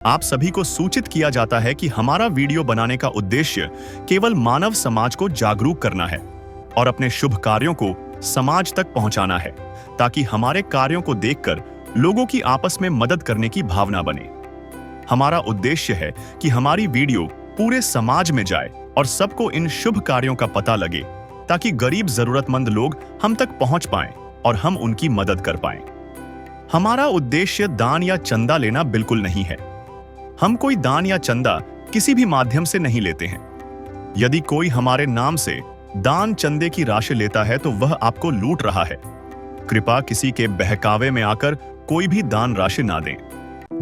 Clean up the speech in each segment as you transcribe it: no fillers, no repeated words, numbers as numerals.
आप सभी को सूचित किया जाता है कि हमारा वीडियो बनाने का उद्देश्य केवल मानव समाज को जागरूक करना है और अपने शुभ कार्यों को समाज तक पहुंचाना है, ताकि हमारे कार्यों को देखकर लोगों की आपस में मदद करने की भावना बने। हमारा उद्देश्य है कि हमारी वीडियो पूरे समाज में जाए और सबको इन शुभ कार्यों का पता लगे, ताकि गरीब जरूरतमंद लोग हम तक पहुंच पाएं और हम उनकी मदद कर पाएं। हमारा उद्देश्य दान या चंदा लेना बिल्कुल नहीं है। हम कोई दान या चंदा किसी भी माध्यम से नहीं लेते हैं। यदि कोई हमारे नाम से दान चंदे की राशि लेता है तो वह आपको लूट रहा है। कृपया किसी के बहकावे में आकर कोई भी दान राशि ना दें।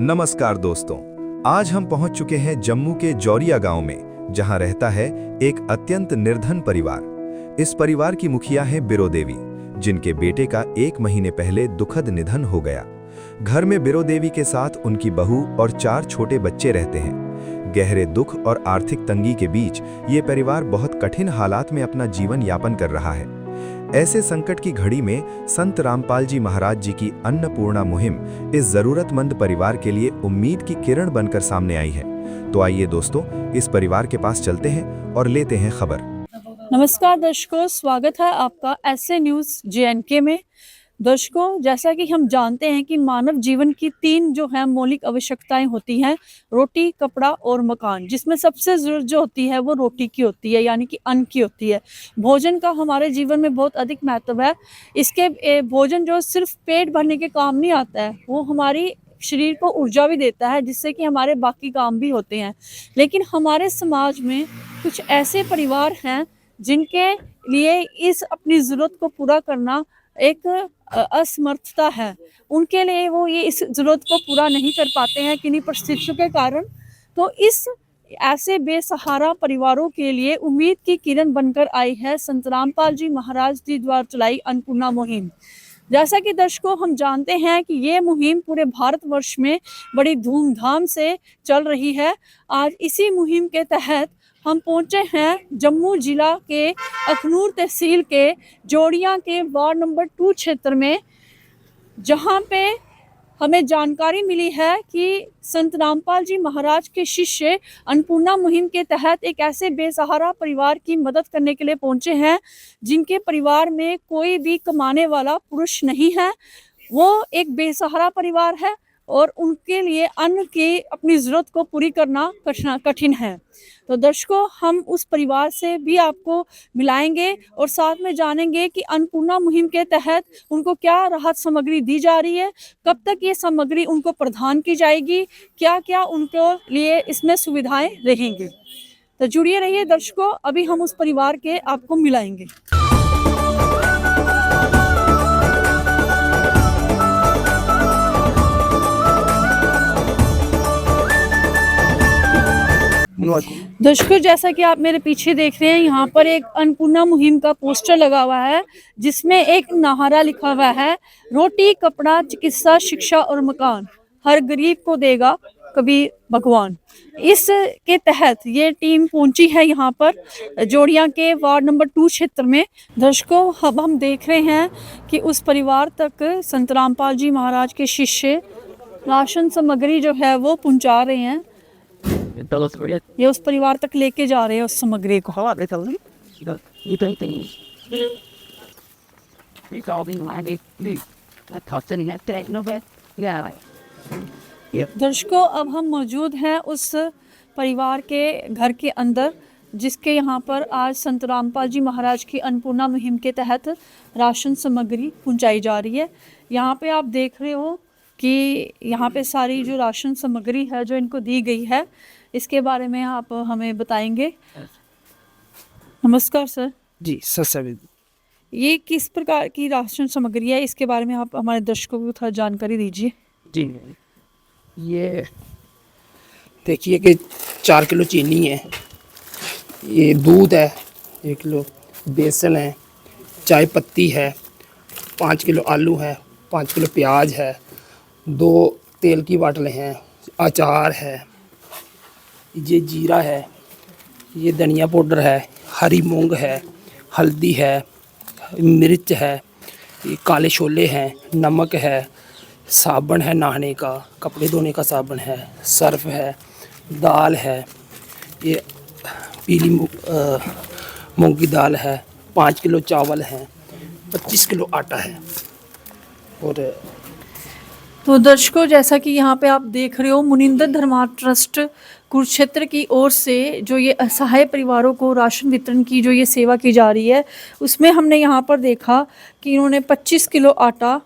नमस्कार दोस्तों, आज हम पहुंच चुके हैं जम्मू के जौरिया गांव में, जहां रहता है एक अत्यंत निर्धन परिवार। इस परिवार की मुखिया है बिरो देवी, जिनके बेटे का 1 महीने पहले दुखद निधन हो गया। घर में बिरो देवी के साथ उनकी बहू और 4 छोटे बच्चे रहते हैं। गहरे दुख और आर्थिक तंगी के बीच ये परिवार बहुत कठिन हालात में अपना जीवन यापन कर रहा है। ऐसे संकट की घड़ी में संत रामपाल जी महाराज जी की अन्नपूर्णा मुहिम इस जरूरतमंद परिवार के लिए उम्मीद की किरण बनकर सामने आई है। तो आइए दोस्तों, इस परिवार के पास चलते हैं और लेते हैं खबर। नमस्कार दर्शकों, स्वागत है आपका ऐसे न्यूज़ JNK में। दर्शकों, जैसा कि हम जानते हैं कि मानव जीवन की 3 जो है मौलिक आवश्यकताएं होती हैं, रोटी, कपड़ा और मकान, जिसमें सबसे ज़रूरत जो होती है वो रोटी की होती है, यानी कि अन्न की होती है। भोजन का हमारे जीवन में बहुत अधिक महत्व है। इसके भोजन जो सिर्फ पेट भरने के काम नहीं आता है, वो हमारी शरीर को ऊर्जा भी देता है, जिससे कि हमारे बाकी काम भी होते हैं। लेकिन हमारे समाज में कुछ ऐसे परिवार हैं जिनके लिए इस अपनी ज़रूरत को पूरा करना एक असमर्थता है। उनके लिए वो ये इस ज़रूरत को पूरा नहीं कर पाते हैं किन्हीं परिस्थितियों के कारण। तो इस ऐसे बेसहारा परिवारों के लिए उम्मीद की किरण बनकर आई है संत रामपाल जी महाराज जी द्वारा चलाई अन्नपूर्णा मुहिम। जैसा कि दर्शकों, हम जानते हैं कि ये मुहिम पूरे भारतवर्ष में बड़ी धूमधाम से चल रही है। आज इसी मुहिम के तहत हम पहुंचे हैं जम्मू जिला के अखनूर तहसील के जौरिया के वार्ड नंबर 2 क्षेत्र में, जहां पे हमें जानकारी मिली है कि संत रामपाल जी महाराज के शिष्य अन्नपूर्णा मुहिम के तहत एक ऐसे बेसहारा परिवार की मदद करने के लिए पहुंचे हैं जिनके परिवार में कोई भी कमाने वाला पुरुष नहीं है। वो एक बेसहारा परिवार है और उनके लिए अन्न की अपनी ज़रूरत को पूरी करना कठिन है। तो दर्शकों, हम उस परिवार से भी आपको मिलाएंगे और साथ में जानेंगे कि अन्नपूर्णा मुहिम के तहत उनको क्या राहत सामग्री दी जा रही है, कब तक ये सामग्री उनको प्रदान की जाएगी, क्या क्या उनको लिए इसमें सुविधाएं रहेंगी। तो जुड़िए रहिए दर्शकों, अभी हम उस परिवार के आपको मिलाएंगे। दर्शकों, जैसा कि आप मेरे पीछे देख रहे हैं, यहाँ पर एक अन्नपूर्णा मुहिम का पोस्टर लगा हुआ है जिसमें एक नारा लिखा हुआ है, रोटी, कपड़ा, चिकित्सा, शिक्षा और मकान, हर गरीब को देगा कभी भगवान। इस के तहत ये टीम पहुंची है यहाँ पर जौरिया के वार्ड नंबर 2 क्षेत्र में। दर्शकों, अब हम देख रहे हैं कि उस परिवार तक संत रामपाल जी महाराज के शिष्य राशन सामग्री जो है वो पहुँचा रहे हैं। ये उस परिवार तक लेके जा रहे हैं उस सामग्री को। दर्शकों, अब हम मौजूद हैं उस परिवार के घर के अंदर, जिसके यहाँ पर आज संत रामपाल जी महाराज की अन्नपूर्णा मुहिम के तहत राशन सामग्री पहुँचाई जा रही है। यहाँ पे आप देख रहे हो कि यहाँ पे सारी जो राशन सामग्री है जो इनको दी गई है, इसके बारे में आप हमें बताएंगे। नमस्कार सर। जी सर, ये किस प्रकार की राशन सामग्री है, इसके बारे में आप हमारे दर्शकों को थोड़ा जानकारी दीजिए। जी, ये देखिए कि 4 किलो चीनी है, ये दूध है 1 किलो, बेसन है, चाय पत्ती है, 5 किलो आलू है, 5 किलो प्याज है, 2 तेल की बाटलें हैं, अचार है, ये जीरा है, ये धनिया पाउडर है, हरी मूंग है, हल्दी है, मिर्च है, ये काले छोले हैं, नमक है, साबुन है नहाने का, कपड़े धोने का साबुन है, सर्फ है, दाल है, ये पीली मूंग की दाल है, 5 किलो चावल है, 25 किलो आटा है। और तो दर्शकों, जैसा कि यहाँ पे आप देख रहे हो, मुनिंदर धर्मार्थ ट्रस्ट कुरुक्षेत्र की ओर से जो ये असहाय परिवारों को राशन वितरण की जो ये सेवा की जा रही है, उसमें हमने यहाँ पर देखा कि इन्होंने 25 किलो आटा,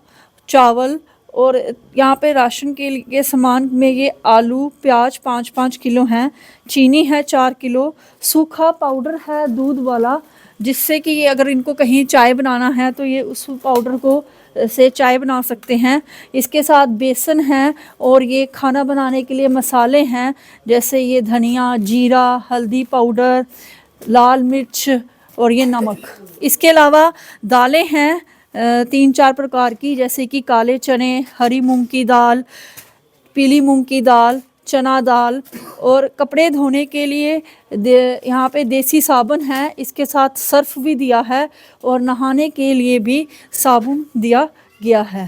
चावल और यहाँ पे राशन के लिए सामान में ये आलू प्याज 5-5 किलो हैं, चीनी है 4 किलो, सूखा पाउडर है दूध वाला, जिससे कि ये अगर इनको कहीं चाय बनाना है तो ये उस पाउडर को से चाय बना सकते हैं। इसके साथ बेसन है और ये खाना बनाने के लिए मसाले हैं, जैसे ये धनिया, जीरा, हल्दी पाउडर, लाल मिर्च और ये नमक। इसके अलावा दालें हैं 3-4 प्रकार की, जैसे कि काले चने, हरी मूंग की दाल, पीली मूंग की दाल, चना दाल, और कपड़े धोने के लिए यहाँ पे देसी साबुन है, इसके साथ सर्फ भी दिया है और नहाने के लिए भी साबुन दिया गया है।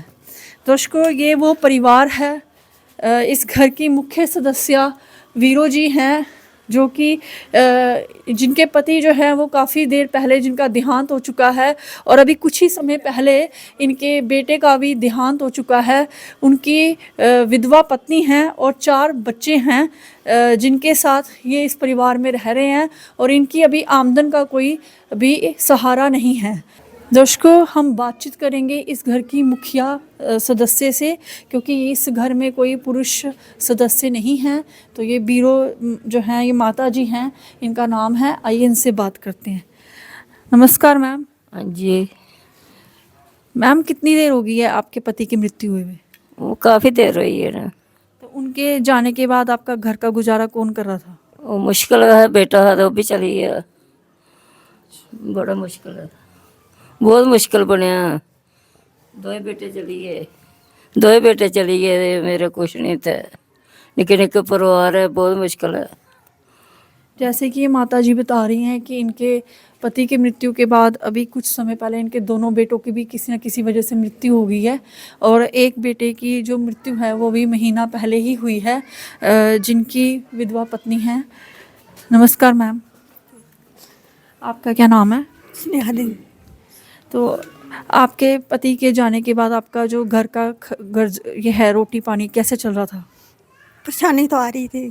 दोस्तों, ये वो परिवार है, इस घर की मुख्य सदस्य वीरो जी हैं, जो कि जिनके पति जो है वो काफ़ी देर पहले जिनका देहांत हो चुका है, और अभी कुछ ही समय पहले इनके बेटे का भी देहांत हो चुका है। उनकी विधवा पत्नी हैं और 4 बच्चे हैं, जिनके साथ ये इस परिवार में रह रहे हैं, और इनकी अभी आमदन का कोई भी सहारा नहीं है। दर्शकों, हम बातचीत करेंगे इस घर की मुखिया सदस्य से, क्योंकि इस घर में कोई पुरुष सदस्य नहीं हैं। तो ये बीरो जो हैं, ये माता जी हैं, इनका नाम है। आइए इनसे बात करते हैं। नमस्कार मैम। हाँ जी। मैम, कितनी देर हो गई है आपके पति की मृत्यु हुए हुए? वो काफ़ी देर हुई है ना। तो उनके जाने के बाद आपका घर का गुजारा कौन कर रहा था? वो मुश्किल है, बेटा है तो वो भी चली गया, बड़ा मुश्किल है, बहुत मुश्किल बनया। 2 बेटे चली गए, 2 बेटे चली गए, मेरे कुछ नहीं थे, निके निके परिवार है, बहुत मुश्किल है। जैसे कि ये माता जी बता रही हैं कि इनके पति की मृत्यु के बाद अभी कुछ समय पहले इनके दोनों बेटों की भी किसी न किसी वजह से मृत्यु हो गई है, और एक बेटे की जो मृत्यु है वो भी महीना पहले ही हुई है, जिनकी विधवा पत्नी है। नमस्कार मैम, आपका क्या नाम है? स्नेहा देवी। तो आपके पति के जाने के बाद आपका जो घर का घर ये है, रोटी पानी कैसे चल रहा था? परेशानी तो आ रही थी,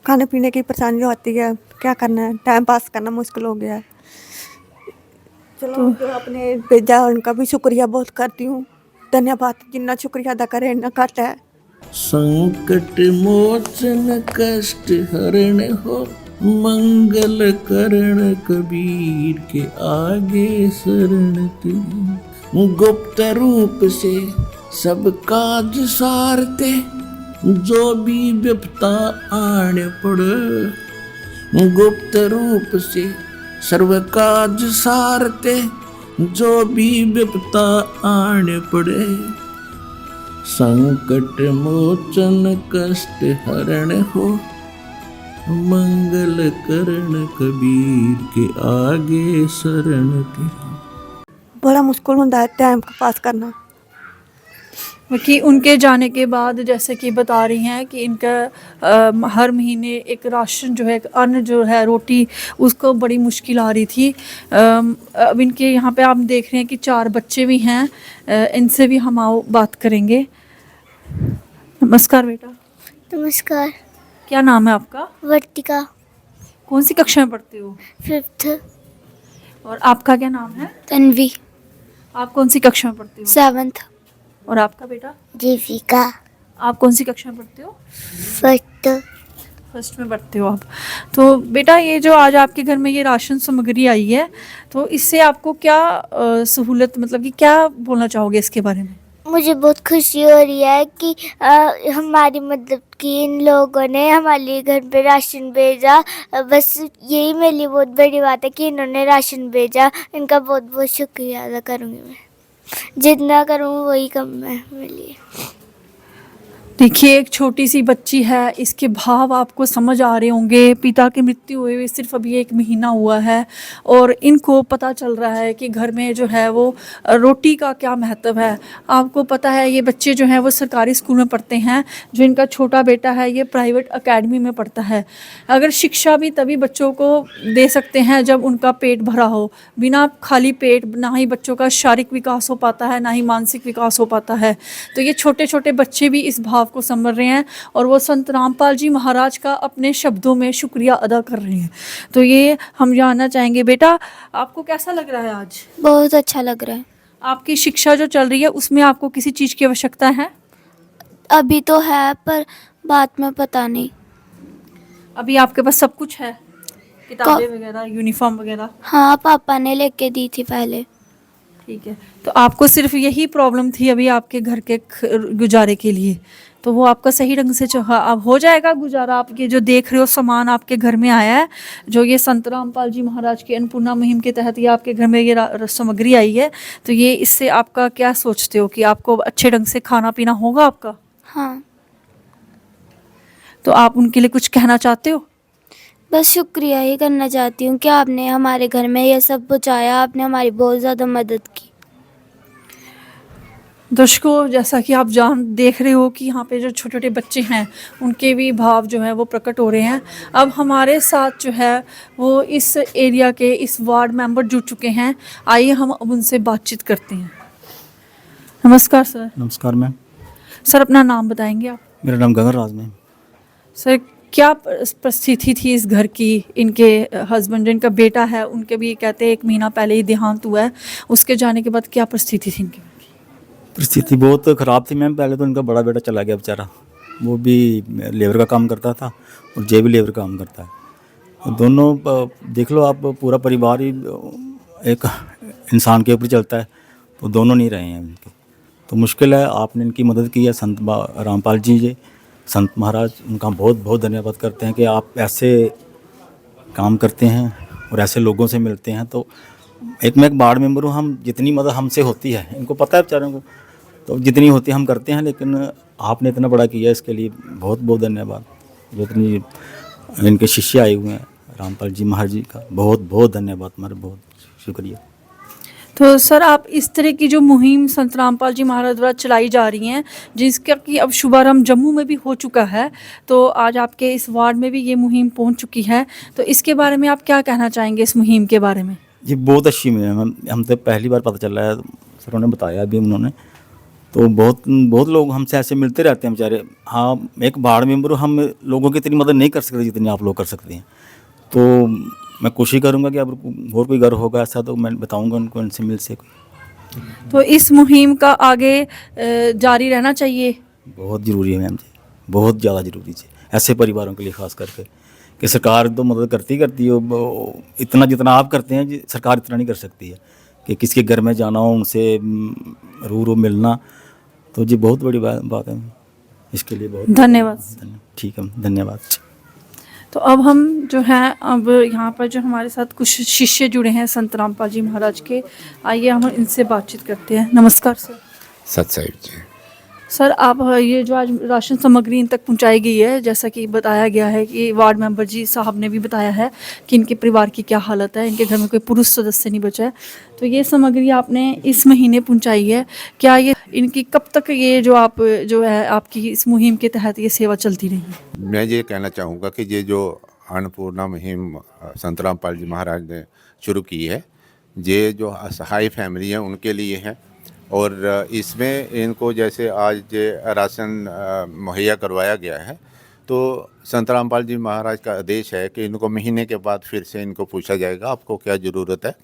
खाने पीने की परेशानी जो आती है, क्या करना है, टाइम पास करना मुश्किल हो गया है। चलो, जो अपने भेजा उनका भी शुक्रिया बहुत करती हूँ, धन्यवाद। जितना शुक्रिया अदा करे न घट है। संकट मोचन कष्ट हरण हो, मंगल करण कबीर के आगे शरण तेरी। गुप्त रूप से सब काज सारते, जो भी विपता आन पड़े। गुप्त रूप से सर्व काज सारते, जो भी विपता आन पड़े। संकट मोचन कष्ट हरण हो, मंगल करण कबीर के आगे शरण तेरी। बड़ा मुश्किल होता है टाइम पास करना। कि उनके जाने के बाद जैसे कि बता रही हैं कि इनका हर महीने एक राशन जो है, अन्न जो है, रोटी, उसको बड़ी मुश्किल आ रही थी। अब इनके यहाँ पे आप देख रहे हैं कि 4 बच्चे भी हैं, इनसे भी हम आओ बात करेंगे। नमस्कार बेटा। नमस्कार। क्या नाम है आपका? वर्तिका। कौन सी कक्षा में पढ़ते हो? 5th। और आपका क्या नाम है? तन्वी। आप कौन सी कक्षा में पढ़ते हो? 7th। और आपका बेटा? जीविका। आप कौन सी कक्षा में पढ़ते हो? 1st। फर्स्ट में पढ़ते हो आप। तो बेटा, ये जो आज आपके घर में ये राशन सामग्री आई है, तो इससे आपको क्या सहूलत, मतलब कि क्या बोलना चाहोगे इसके बारे में? मुझे बहुत खुशी हो रही है कि हमारी मदद की इन लोगों ने, हमारे लिए घर पे राशन भेजा। बस यही मेरे लिए बहुत बड़ी बात है कि इन्होंने राशन भेजा। इनका बहुत बहुत शुक्रिया अदा करूँगी मैं। जितना करूँ वही कम है मेरे लिए। देखिए, एक छोटी सी बच्ची है, इसके भाव आपको समझ आ रहे होंगे। पिता की मृत्यु हुए हुए सिर्फ अभी 1 महीना हुआ है और इनको पता चल रहा है कि घर में जो है वो रोटी का क्या महत्व है। आपको पता है ये बच्चे जो हैं वो सरकारी स्कूल में पढ़ते हैं, जो इनका छोटा बेटा है ये प्राइवेट एकेडमी में पढ़ता है। अगर शिक्षा भी तभी बच्चों को दे सकते हैं जब उनका पेट भरा हो। बिना खाली पेट ना ही बच्चों का शारीरिक विकास हो पाता है, ना ही मानसिक विकास हो पाता है। तो ये छोटे छोटे बच्चे भी इस भाव को समझ रहे हैं और वो संत रामपाल जी महाराज का अपने शब्दों में शुक्रिया अदा कर रहे हैं। तो ये हम जानना चाहेंगे, बेटा आपको कैसा लग रहा है आज? बहुत अच्छा लग रहा है। आपकी शिक्षा जो चल रही है उसमें आपको किसी चीज़ की आवश्यकता है? अभी तो है पर बाद में पता नहीं। अभी आपके पास सब कुछ है, किताबें वगैरह, यूनिफॉर्म वगैरह? हाँ, पापा ने लेके दी थी पहले। ठीक है, तो आपको सिर्फ यही प्रॉब्लम थी अभी आपके घर के गुजारे के लिए, तो वो आपका सही ढंग से अब हो जाएगा गुजारा। आप ये जो देख रहे हो सामान आपके घर में आया है, जो ये संत रामपाल जी महाराज की अन्नपूर्णा मुहिम के तहत ये आपके घर में ये सामग्री आई है, तो ये इससे आपका क्या सोचते हो कि आपको अच्छे ढंग से खाना पीना होगा आपका? हाँ, तो आप उनके लिए कुछ कहना चाहते हो? बस शुक्रिया ही करना चाहती हूँ कि आपने हमारे घर में ये सब पहुँचाया। आपने हमारी बहुत ज़्यादा मदद की। दर्शकों, जैसा कि आप देख रहे हो कि यहाँ पे जो छोटे छोटे बच्चे हैं उनके भी भाव जो है वो प्रकट हो रहे हैं। अब हमारे साथ जो है वो इस एरिया के इस वार्ड मेंबर जुड़ चुके हैं। आइए हम अब उनसे बातचीत करते हैं। नमस्कार सर। नमस्कार मैम। सर अपना नाम बताएंगे आप? मेरा नाम गगन राज मैम। सर क्या परिस्थिति थी इस घर की? इनके हस्बैंड जिनका बेटा है उनके भी कहते हैं 1 महीना पहले ही देहांत हुआ है, उसके जाने के बाद क्या परिस्थिति थी इनकी? परिस्थिति बहुत ख़राब थी मैम। पहले तो इनका बड़ा बेटा चला गया बेचारा, वो भी लेबर का काम करता था और जे भी लेबर का काम करता है। दोनों देख लो आप, पूरा परिवार ही एक इंसान के ऊपर चलता है, तो दोनों नहीं रहे हैं इनके। तो मुश्किल है, आपने इनकी मदद की है संत रामपाल जी संत महाराज, उनका बहुत बहुत धन्यवाद करते हैं कि आप ऐसे काम करते हैं और ऐसे लोगों से मिलते हैं। तो मैं एक वार्ड मेंबर हूँ, हम जितनी मदद हमसे होती है, इनको पता है बेचारों को, तो जितनी होती है हम करते हैं। लेकिन आपने इतना बड़ा किया, इसके लिए बहुत बहुत धन्यवाद। जितनी इनके शिष्य आए हुए हैं रामपाल जी महाराज जी का, बहुत बहुत धन्यवाद, हमारा बहुत शुक्रिया। तो सर आप इस तरह की जो मुहिम संत रामपाल जी महाराज द्वारा चलाई जा रही हैं, जिसका कि अब शुभारंभ जम्मू में भी हो चुका है, तो आज आपके इस वार्ड में भी ये मुहिम पहुंच चुकी है, तो इसके बारे में आप क्या कहना चाहेंगे इस मुहिम के बारे में? ये बहुत अच्छी मुहिम है, हम तो पहली बार पता चला है, सरों ने बताया अभी उन्होंने, तो बहुत लोग हमसे ऐसे मिलते रहते हैं बेचारे। हाँ, एक वार्ड मेंबर हूँ, हम लोगों की इतनी मदद नहीं कर सकते जितनी आप लोग कर सकते हैं। तो मैं कोशिश करूँगा कि अब और कोई घर होगा ऐसा तो मैं बताऊँगा उनको, इनसे मिल से कोई। तो इस मुहिम का आगे जारी रहना चाहिए। बहुत ज़रूरी है मैम जी, बहुत ज़्यादा ज़रूरी है ऐसे परिवारों के लिए, ख़ास करके कि सरकार तो मदद करती है, इतना जितना आप करते हैं जी सरकार इतना नहीं कर सकती है कि किसी के घर में जाना हो, उनसे रू मिलना, तो जी बहुत बड़ी बात है। इसके लिए बहुत धन्यवाद। ठीक है, धन्यवाद। तो अब हम जो हैं, अब यहाँ पर जो हमारे साथ कुछ शिष्य जुड़े हैं संत रामपाल जी महाराज के, आइए हम इनसे बातचीत करते हैं। नमस्कार सर। सत साहिब जी। सर आप ये जो आज राशन सामग्री इन तक पहुंचाई गई है, जैसा कि बताया गया है कि वार्ड मेंबर जी साहब ने भी बताया है कि इनके परिवार की क्या हालत है, इनके घर में कोई पुरुष सदस्य नहीं बचा है, तो ये सामग्री आपने इस महीने पहुंचाई है, क्या ये इनकी कब तक ये जो है आपकी इस मुहिम के तहत ये सेवा चलती रही? मैं ये कहना चाहूँगा कि ये जो अन्नपूर्णा मुहिम संत रामपाल जी महाराज ने शुरू की है, ये जो असहाय फैमिली है उनके लिए है, और इसमें इनको जैसे आज राशन मुहैया करवाया गया है, तो संत रामपाल जी महाराज का आदेश है कि इनको महीने के बाद फिर से इनको पूछा जाएगा आपको क्या ज़रूरत है,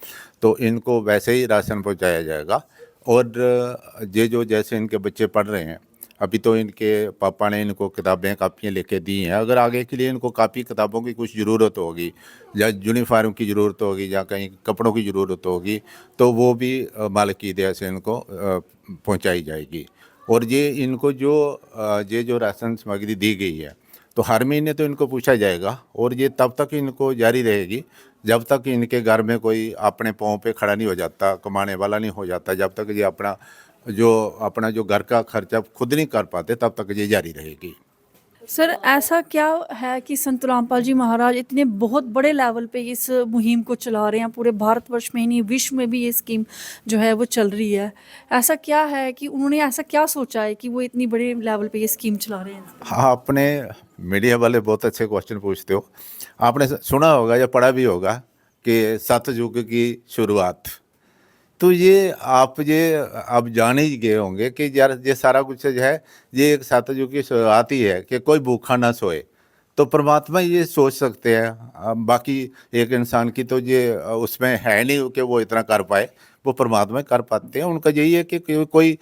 तो इनको वैसे ही राशन पहुंचाया जाएगा। और ये जो जैसे इनके बच्चे पढ़ रहे हैं, अभी तो इनके पापा ने इनको किताबें कापियाँ लेके दी हैं, अगर आगे के लिए इनको कापी किताबों की कुछ ज़रूरत होगी या यूनिफॉर्म की ज़रूरत होगी या कहीं कपड़ों की ज़रूरत होगी, तो वो भी मालिक की दया से इनको पहुंचाई जाएगी। और ये इनको जो राशन सामग्री दी गई है, तो हर महीने तो इनको पूछा जाएगा, और ये तब तक इनको जारी रहेगी जब तक इनके घर में कोई अपने पाँव पे खड़ा नहीं हो जाता, कमाने वाला नहीं हो जाता, जब तक ये अपना जो अपना जो घर का खर्चा खुद नहीं कर पाते, तब तक ये जारी रहेगी। सर ऐसा क्या है कि संत रामपाल जी महाराज इतने बहुत बड़े लेवल पे इस मुहिम को चला रहे हैं, पूरे भारतवर्ष में ही नहीं विश्व में भी ये स्कीम जो है वो चल रही है। ऐसा क्या है कि उन्होंने ऐसा क्या सोचा है कि वो इतनी बड़े लेवल पे ये स्कीम चला रहे हैं? हाँ, आपने मीडिया वाले बहुत अच्छे क्वेश्चन पूछते हो। आपने सुना होगा या पढ़ा भी होगा कि सतयुग की शुरुआत, तो ये आप ये अब जान ही गए होंगे कि यार ये सारा कुछ जो है ये एक सतयुग की शुरुआत ही है कि कोई भूखा ना सोए। तो परमात्मा ये सोच सकते हैं, बाकी एक इंसान की तो ये उसमें है नहीं कि वो इतना कर पाए, वो परमात्मा कर पाते हैं। उनका यही है कि कोई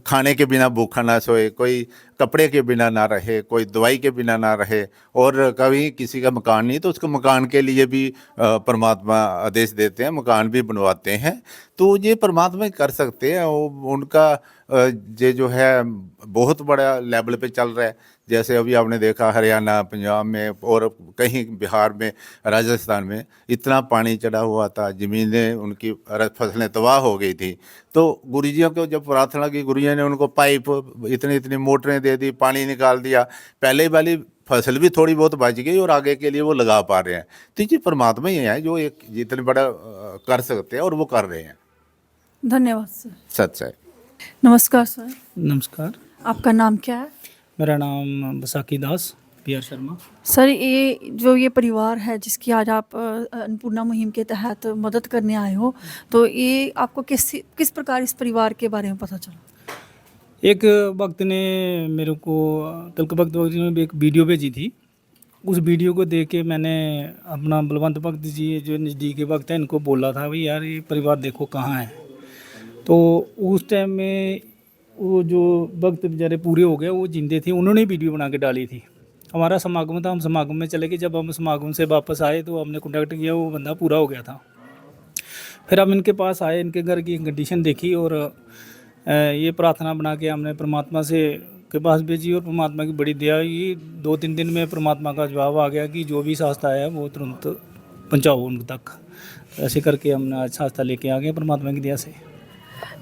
खाने के बिना भूखा ना सोए, कोई कपड़े के बिना ना रहे, कोई दवाई के बिना ना रहे, और कभी किसी का मकान नहीं तो उसको मकान के लिए भी परमात्मा आदेश देते हैं, मकान भी बनवाते हैं। तो ये परमात्मा ही कर सकते हैं। उनका ये जो है बहुत बड़ा लेवल पे चल रहा है। जैसे अभी आपने देखा हरियाणा, पंजाब में और कहीं बिहार में, राजस्थान में इतना पानी चढ़ा हुआ था, ज़मीनें उनकी फसलें तबाह हो गई थी। तो गुरुजियों को जब प्रार्थना की, गुरुजियों ने उनको पाइप इतनी इतनी मोटरें दे दी, पानी निकाल दिया, पहले वाली फसल भी थोड़ी बहुत बच गई और आगे के लिए वो लगा पा रहे हैं। तो ये परमात्मा ही है जो एक जितने बड़ा कर सकते हैं और वो कर रहे हैं। धन्यवाद सर। सच है। नमस्कार सर, नमस्कार, आपका नाम क्या है? मेरा नाम बसाकी दास पी आर शर्मा। सर ये परिवार है जिसकी आज आप अन्नपूर्णा मुहिम के तहत मदद करने आए हो, तो ये आपको किस प्रकार इस परिवार के बारे में पता चला? एक वक्त ने मेरे को तिलक भक्त ने एक वीडियो भेजी थी। उस वीडियो को देख के मैंने अपना बलवंत भक्त जी जो नज़दीकी भक्त है इनको बोला था, भाई यार ये परिवार देखो कहाँ है। तो उस टाइम में वो जो भक्त बेचारे पूरे हो गए, वो जिंदे थे, उन्होंने वीडियो बना के डाली थी। हमारा समागम था, हम समागम में चले गए। जब हम समागम से वापस आए तो हमने कॉन्टैक्ट किया, वो बंदा पूरा हो गया था। फिर हम इनके पास आए, इनके घर की कंडीशन देखी और ये प्रार्थना बना के हमने परमात्मा से के पास भेजी और परमात्मा की बड़ी दया हुई। 2-3 दिन में परमात्मा का जवाब आ गया कि जो भी शास्ता है वो तुरंत पहुँचाओ उन तक। ऐसे करके हमने आज शास्ता लेके आ गए परमात्मा की दया से।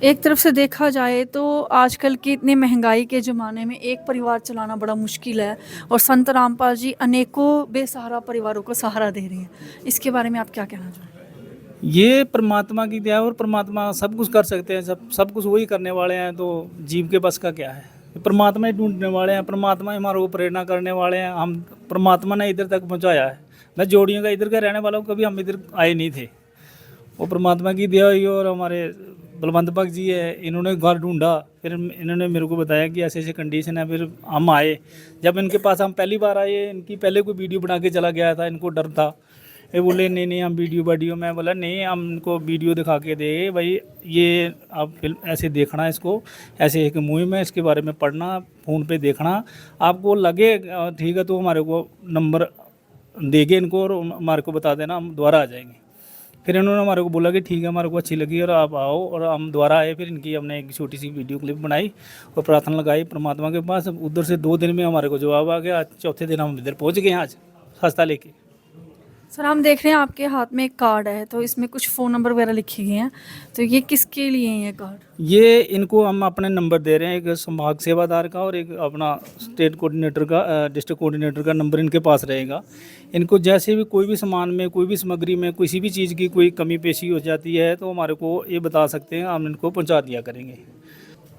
एक तरफ से देखा जाए तो आजकल की इतनी महंगाई के ज़माने में एक परिवार चलाना बड़ा मुश्किल है, और संत रामपाल जी अनेकों बेसहारा परिवारों को सहारा दे रहे हैं। इसके बारे में आप क्या कहना चाहेंगे? ये परमात्मा की दया, और परमात्मा सब कुछ कर सकते हैं, सब कुछ वही करने वाले हैं। तो जीव के बस का क्या है? परमात्मा ही ढूंढने वाले हैं, परमात्मा ही हमारे को प्रेरणा करने वाले हैं। हम परमात्मा ने इधर तक पहुँचाया है। मैं जोड़ियों का इधर का रहने वाला हूँ, कभी हम इधर आए नहीं थे। वो परमात्मा की दया हुई। और हमारे बलवंत भक्त जी है, इन्होंने घर ढूंढा, फिर इन्होंने मेरे को बताया कि ऐसे ऐसे कंडीशन है। फिर हम आए, जब इनके पास हम पहली बार आए, इनकी पहले कोई वीडियो बना के चला गया था, इनको डर था। ये बोले नहीं हम वीडियो, मैं बोला नहीं, हम इनको वीडियो दिखा के दे भाई, ये आप फिल्म ऐसे देखना, इसको ऐसे एक मुहिम है, इसके बारे में पढ़ना, फ़ोन पे देखना, आपको लगे ठीक है तो हमारे को नंबर देंगे इनको और हमारे को बता देना, हम दोबारा आ जाएंगे। फिर इन्होंने हमारे को बोला कि ठीक है, हमारे को अच्छी लगी और आप आओ, और हम दोबारा आए। फिर इनकी हमने एक छोटी सी वीडियो क्लिप बनाई और प्रार्थना लगाई परमात्मा के पास। उधर से 2 दिन में हमारे को जवाब आ गया। चौथे दिन हम इधर पहुंच गए आज शास्ता लेके। सर हम देख रहे हैं आपके हाथ में एक कार्ड है, तो इसमें कुछ फ़ोन नंबर वगैरह लिखे गए हैं, तो ये किसके लिए है ये कार्ड? ये इनको हम अपने नंबर दे रहे हैं, एक संभाग सेवादार का और एक अपना स्टेट कोऑर्डिनेटर का, डिस्ट्रिक्ट कोऑर्डिनेटर का नंबर इनके पास रहेगा। इनको जैसे भी कोई भी सामान में, कोई भी सामग्री में, किसी भी चीज़ की कोई कमी पेशी हो जाती है तो हमारे को ये बता सकते हैं, हम इनको पहुँचा दिया करेंगे।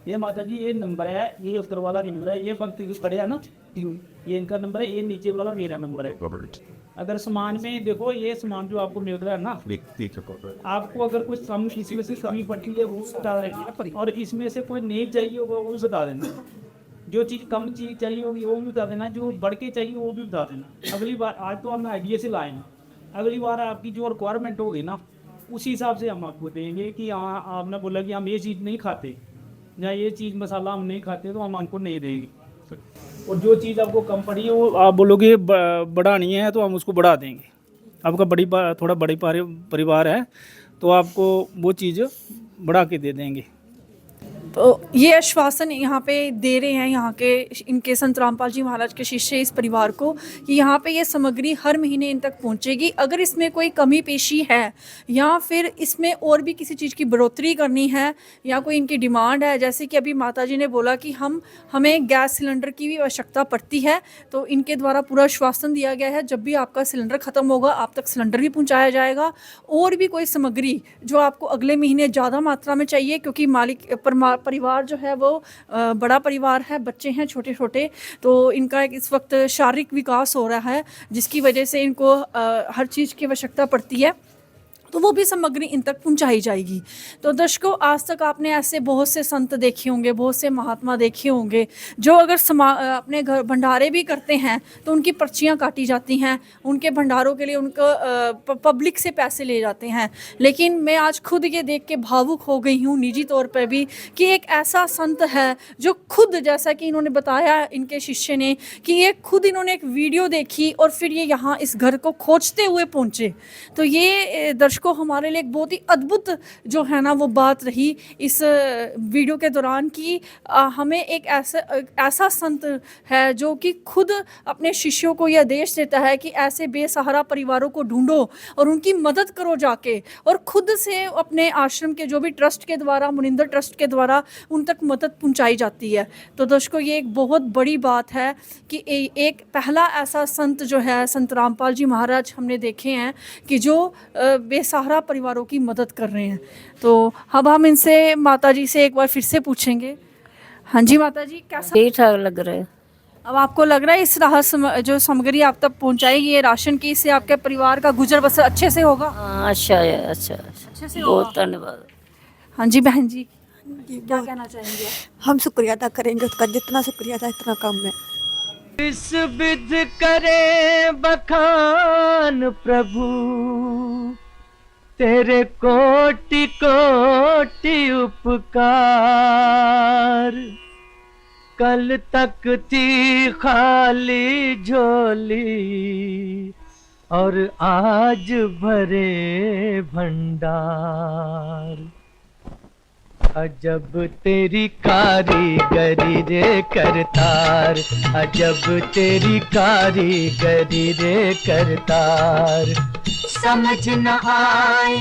ये माता जी ये नंबर है, ये उत्तर वाला नंबर है, ये भक्त पड़े है ना, ये इनका नंबर है, ये नीचे वाला मेरा नंबर है। अगर सामान में देखो, ये सामान जो आपको मिल रहा है ना, आपको अगर कुछ कम किसी में से कमी पड़ती है वो बता देना, और इसमें से कोई नहीं चाहिए होगा वो भी बता देना। जो चीज़ कम चीज़ चाहिए होगी वो भी बता देना, जो बढ़ के चाहिए वो भी बता देना। अगली बार, आज तो हम आइडिया से लाए हैं, अगली बार आपकी जो रिक्वायरमेंट होगी ना उसी हिसाब से हम आपको देंगे कि हाँ आपने बोला कि हम ये चीज़ नहीं खाते या ये चीज़ मसाला हम नहीं खाते, तो हम आपको नहीं देंगे। और जो चीज़ आपको कम पड़ी है वो आप बोलोगे बढ़ानी है तो हम उसको बढ़ा देंगे। आपका थोड़ा बड़ी परिवार है तो आपको वो चीज़ बढ़ा के दे देंगे। तो ये आश्वासन यहाँ पे दे रहे हैं यहाँ के इनके संत रामपाल जी महाराज के शिष्य इस परिवार को कि यहाँ पे ये सामग्री हर महीने इन तक पहुँचेगी। अगर इसमें कोई कमी पेशी है या फिर इसमें और भी किसी चीज़ की बढ़ोतरी करनी है या कोई इनकी डिमांड है, जैसे कि अभी माता जी ने बोला कि हमें गैस सिलेंडर की भी आवश्यकता पड़ती है, तो इनके द्वारा पूरा आश्वासन दिया गया है जब भी आपका सिलेंडर ख़त्म होगा आप तक सिलेंडर भी पहुँचाया जाएगा। और भी कोई सामग्री जो आपको अगले महीने ज़्यादा मात्रा में चाहिए, क्योंकि परिवार जो है वो बड़ा परिवार है, बच्चे हैं छोटे छोटे, तो इनका एक इस वक्त शारीरिक विकास हो रहा है जिसकी वजह से इनको हर चीज़ की आवश्यकता पड़ती है, तो वो भी सामग्री इन तक पहुंचाई जाएगी। तो दर्शकों, आज तक आपने ऐसे बहुत से संत देखे होंगे, बहुत से महात्मा देखे होंगे जो अगर अपने घर भंडारे भी करते हैं तो उनकी पर्चियां काटी जाती हैं, उनके भंडारों के लिए उनको पब्लिक से पैसे ले जाते हैं। लेकिन मैं आज खुद ये देख के भावुक हो गई हूँ निजी तौर पर भी कि एक ऐसा संत है जो खुद, जैसा कि इन्होंने बताया इनके शिष्य ने, कि ये खुद इन्होंने एक वीडियो देखी और फिर ये यहाँ इस घर को खोजते हुए पहुँचे। तो ये दर्शकों हमारे लिए एक बहुत ही अद्भुत जो है ना वो बात रही इस वीडियो के दौरान कि हमें एक ऐसा संत है जो कि खुद अपने शिष्यों को यह आदेश देता है कि ऐसे बेसहारा परिवारों को ढूंढो और उनकी मदद करो जाके, और खुद से अपने आश्रम के जो भी ट्रस्ट के द्वारा, मुनिंदर ट्रस्ट के द्वारा उन तक मदद पहुंचाई जाती है। तो दर्शकों, ये एक बहुत बड़ी बात है कि एक पहला ऐसा संत जो है संत रामपाल जी महाराज हमने देखे हैं कि जो बेसहारा परिवारों की मदद कर रहे हैं। तो अब हम इनसे, माता जी से एक बार फिर से पूछेंगे। हाँ जी माता जी, कैसा ठीक ठाक लग रहा है। अब आपको लग रहा है इस जो सामग्री आप तक पहुंचाएगी ये राशन की, इससे आपके परिवार का गुजर बसर अच्छे से होगा? हाँ, अच्छा है, अच्छा अच्छे से बहुत होगा। धन्यवाद। हाँ जी बहन जी, क्या कहना चाहेंगे? हम शुक्रिया अदा करेंगे उसका, जितना शुक्रिया था इतना कम है। इस विध करे बखान प्रभु, तेरे कोटि कोटि उपकार। कल तक थी खाली झोली और आज भरे भंडार। अजब तेरी कारीगरी रे करतार, अजब तेरी कारीगरी रे करतार। समझ न आए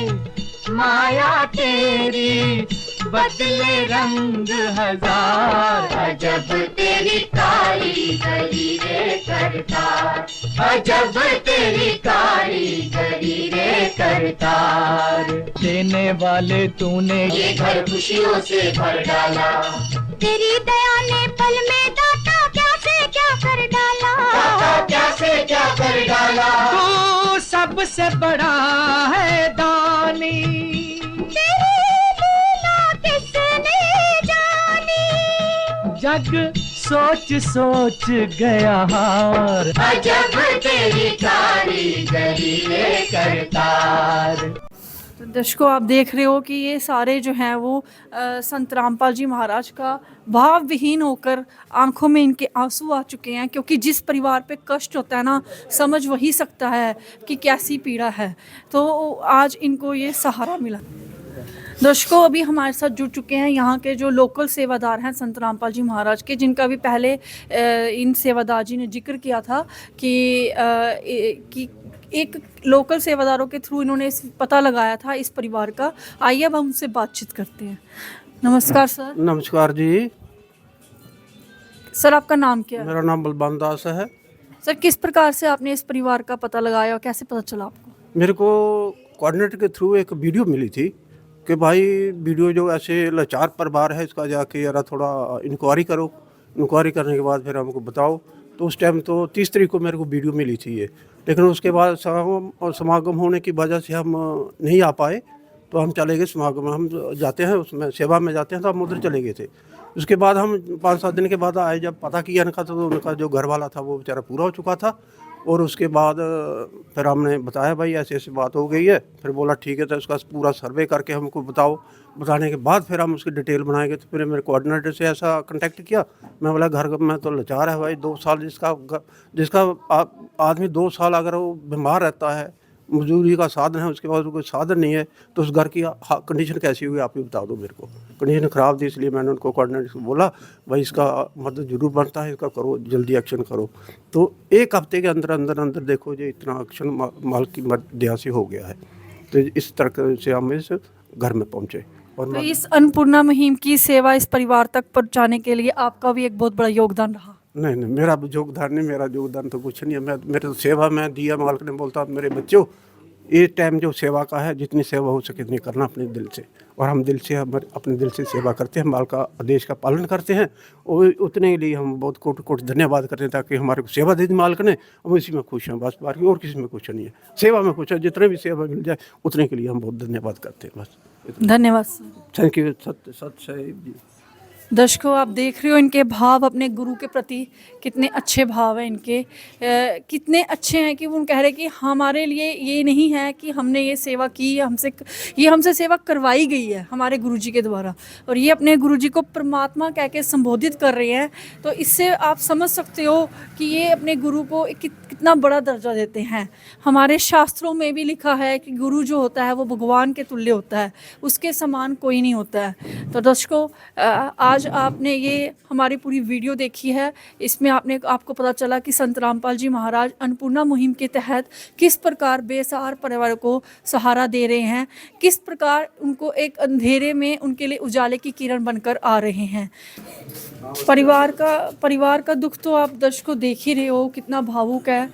माया तेरी, बदले रंग हजार। अजब तेरी कारीगरी रे करतार, अजब तेरी कारीगरी रे करतार। देने वाले तूने ये घर खुशियों से भर डाला, तेरी दया ने पल में दाता क्या से क्या कर डाला, दाता क्या से क्या कर डाला। तू सबसे बड़ा है दानी, तेरी लीला किसने जानी। जग सोच सोच गया हार। अजब तेरी कारीगरी रे करतार। तो दर्शकों, आप देख रहे हो कि ये सारे जो हैं वो संत रामपाल जी महाराज का भाव विहीन होकर आंखों में इनके आंसू आ चुके हैं, क्योंकि जिस परिवार पे कष्ट होता है ना, समझ वही सकता है कि कैसी पीड़ा है। तो आज इनको ये सहारा मिला। दर्शकों, अभी हमारे साथ जुड़ चुके हैं यहाँ के जो लोकल सेवादार हैं संत रामपाल जी महाराज के, जिनका भी पहले इन सेवादार जी ने जिक्र किया था कि एक लोकल सेवादारों के थ्रू इन्होंने पता लगाया था इस परिवार का। आइए अब हम उनसे बातचीत करते हैं। नमस्कार सर। नमस्कार जी। सर, आपका नाम क्या है? मेरा नाम बलवान दास है। सर, किस प्रकार से आपने इस परिवार का पता लगाया और कैसे पता चला आपको? मेरे को कोऑर्डिनेटर के थ्रू एक वीडियो मिली थी कि भाई वीडियो जो ऐसे लाचार परिवार है इसका जाके जरा थोड़ा इंक्वायरी करो, इंक्वायरी करने के बाद फिर हमको बताओ। तो उस टाइम तो 30 तारीख को मेरे को वीडियो मिली थी ये, लेकिन उसके बाद समागम होने की वजह से हम नहीं आ पाए, तो हम चले गए समागम। हम जाते हैं उसमें सेवा में जाते हैं, तो हम उधर चले गए थे। उसके बाद हम 5-7 दिन के बाद आए, जब पता किया इनका तो उनका जो घर वाला था वो बेचारा पूरा हो चुका था। और उसके बाद फिर हमने बताया भाई ऐसे ऐसी बात हो गई है। फिर बोला ठीक है, तो उसका पूरा सर्वे करके हमको बताओ। बताने के बाद फिर हम उसकी डिटेल बनाएंगे। तो फिर मेरे कोऑर्डिनेटर से ऐसा कांटेक्ट किया। मैं बोला घर में तो लाचार है भाई, 2 साल जिसका आदमी 2 साल अगर वो बीमार रहता है, मजदूरी का साधन है, उसके बाद कोई साधन नहीं है, तो उस घर की कंडीशन कैसी हुई आप ही बता दो मेरे को। कंडीशन ख़राब थी, इसलिए मैंने उनको कोऑर्डिनेटर को बोला भाई इसका मदद जरूर बनता है, इसका करो, जल्दी एक्शन करो। तो 1 हफ्ते के अंदर अंदर अंदर देखो जो इतना एक्शन माल की दया से हो गया है। तो इस तरह से हम इस घर में पहुँचे। और तो इस अन्नपूर्णा मुहिम की सेवा इस परिवार तक पहुंचाने के लिए आपका भी एक बहुत बड़ा योगदान रहा। नहीं, मेरा योगदान नहीं, मेरा योगदान तो कुछ नहीं है। मेरे तो सेवा में दिया, मालिक ने बोलता मेरे बच्चों ये टाइम जो सेवा का है, जितनी सेवा हो सके इतनी करना अपने दिल से, और हम दिल से अपने दिल से सेवा करते हैं, माल का आदेश का पालन करते हैं, और उतने के लिए हम बहुत कोटि कोटि धन्यवाद करते हैं ताकि हमारे को सेवा दे दी मालिक ने, हम इसी में खुश हैं बस, बाकी और किसी में कुछ नहीं है। सेवा में खुश है, जितने भी सेवा मिल जाए उतने के लिए हम बहुत धन्यवाद करते हैं बस। धन्यवाद। Thank you. सत साहिब जी। दर्शकों, आप देख रहे हो इनके भाव अपने गुरु के प्रति कितने अच्छे भाव हैं इनके, कितने अच्छे हैं कि वो कह रहे कि हमारे लिए ये नहीं है कि हमने ये सेवा की, हमसे सेवा करवाई गई है हमारे गुरुजी के द्वारा, और ये अपने गुरुजी को परमात्मा कह के संबोधित कर रहे हैं। तो इससे आप समझ सकते हो कि ये अपने गुरु को कितना बड़ा दर्जा देते हैं। हमारे शास्त्रों में भी लिखा है कि गुरु जो होता है वो भगवान के तुल्य होता है, उसके समान कोई नहीं होता है। तो दर्शकों, आज आपने ये हमारी पूरी वीडियो देखी है, इसमें आपको पता चला कि संत रामपाल जी महाराज अन्नपूर्णा मुहिम के तहत किस प्रकार बेसहारा परिवार को सहारा दे रहे हैं, किस प्रकार उनको एक अंधेरे में उनके लिए उजाले की किरण बनकर आ रहे हैं। परिवार का दुख तो आप दर्शकों देख ही रहे हो कितना भावुक है।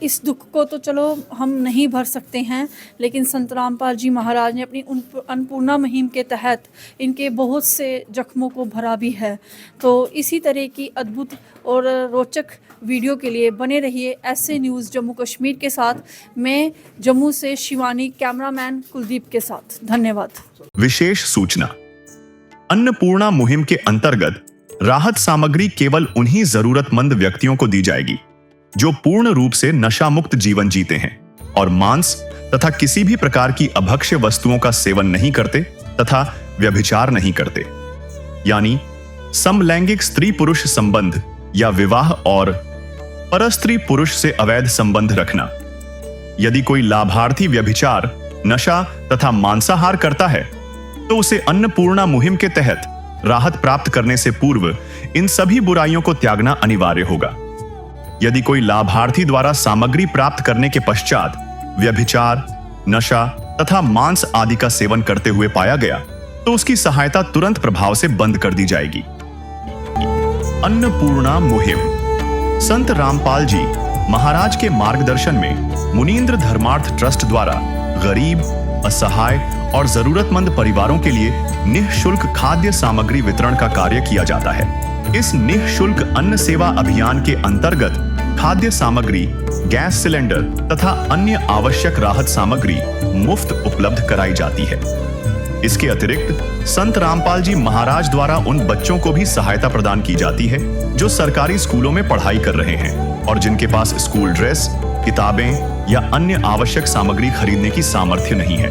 इस दुख को तो चलो हम नहीं भर सकते हैं, लेकिन संत रामपाल जी महाराज ने अपनी अन्नपूर्णा मुहिम के तहत इनके बहुत से जख्मों को भरा भी है। तो इसी तरह की अद्भुत और रोचक वीडियो के लिए बने रहिए ऐसे न्यूज़ जम्मू कश्मीर के साथ। मैं जम्मू से शिवानी, कैमरामैन कुलदीप के साथ। धन्यवाद। विशेष सूचना, अन्नपूर्णा मुहिम के अंतर्गत राहत सामग्री केवल उन्हीं जरूरतमंद व्यक्तियों को दी जाएगी जो पूर्ण रूप से नशा मुक्त जीवन जीते हैं और मांस तथा किसी भी प्रकार की अभक्ष्य वस्तुओं का सेवन नहीं करते तथा व्यभिचार नहीं करते, यानी समलैंगिक स्त्री पुरुष संबंध या विवाह और परस्त्री पुरुष से अवैध संबंध रखना। यदि कोई लाभार्थी व्यभिचार, नशा तथा मांसाहार करता है तो उसे अन्नपूर्णा मुहिम के तहत राहत प्राप्त करने से पूर्व इन सभी बुराइयों को त्यागना अनिवार्य होगा। यदि कोई लाभार्थी द्वारा सामग्री प्राप्त करने के पश्चात व्यभिचार, नशा तथा मांस आदि का सेवन करते हुए पाया गया तो उसकी सहायता तुरंत प्रभाव से बंद कर दी जाएगी। अन्नपूर्णा मुहिम संत रामपाल जी महाराज के मार्गदर्शन में मुनींद्र धर्मार्थ ट्रस्ट द्वारा गरीब, असहाय और जरूरतमंद परिवारों के लिए निःशुल्क खाद्य सामग्री वितरण का कार्य किया जाता है। इस निःशुल्क अन्न सेवा अभियान के अंतर्गत खाद्य सामग्री, गैस सिलेंडर तथा अन्य आवश्यक राहत सामग्री मुफ्त उपलब्ध कराई जाती है। इसके अतिरिक्त संत रामपाल जी महाराज द्वारा उन बच्चों को भी सहायता प्रदान की जाती है जो सरकारी स्कूलों में पढ़ाई कर रहे हैं और जिनके पास स्कूल ड्रेस, किताबें या अन्य आवश्यक सामग्री खरीदने की सामर्थ्य नहीं है।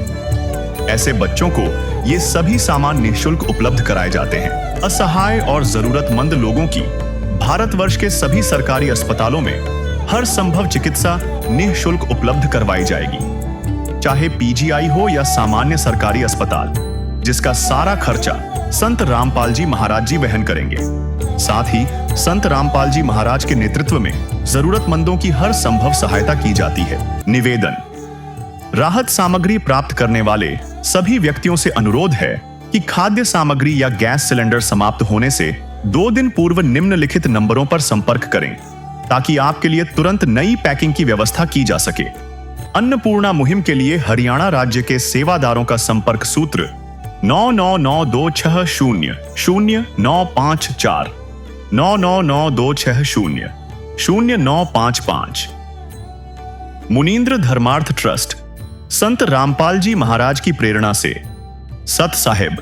ऐसे बच्चों को ये सभी सामान निःशुल्क उपलब्ध कराए जाते हैं। असहाय और जरूरतमंद लोगों की भारतवर्ष के सभी सरकारी अस्पतालों में हर संभव चिकित्सा निःशुल्क उपलब्ध करवाई जाएगी, चाहे पीजीआई हो या सामान्य सरकारी अस्पताल, जिसका सारा खर्चा संत रामपाल जी महाराज जी वहन करेंगे। साथ ही संत रामपाल जी महाराज के नेतृत्व में जरूरतमंदों की हर संभव सहायता की जाती है। निवेदन, राहत सामग्री प्राप्त करने वाले सभी व्यक्तियों से अनुरोध है कि खाद्य सामग्री या गैस सिलेंडर समाप्त होने से 2 दिन पूर्व निम्नलिखित नंबरों पर संपर्क करें ताकि आपके लिए तुरंत नई पैकिंग की व्यवस्था की जा सके। अन्नपूर्णा मुहिम के लिए हरियाणा राज्य के सेवादारों का संपर्क सूत्र 9992600954 9992600955। मुनींद्र धर्मार्थ ट्रस्ट संत रामपाल जी महाराज की प्रेरणा से सत साहिब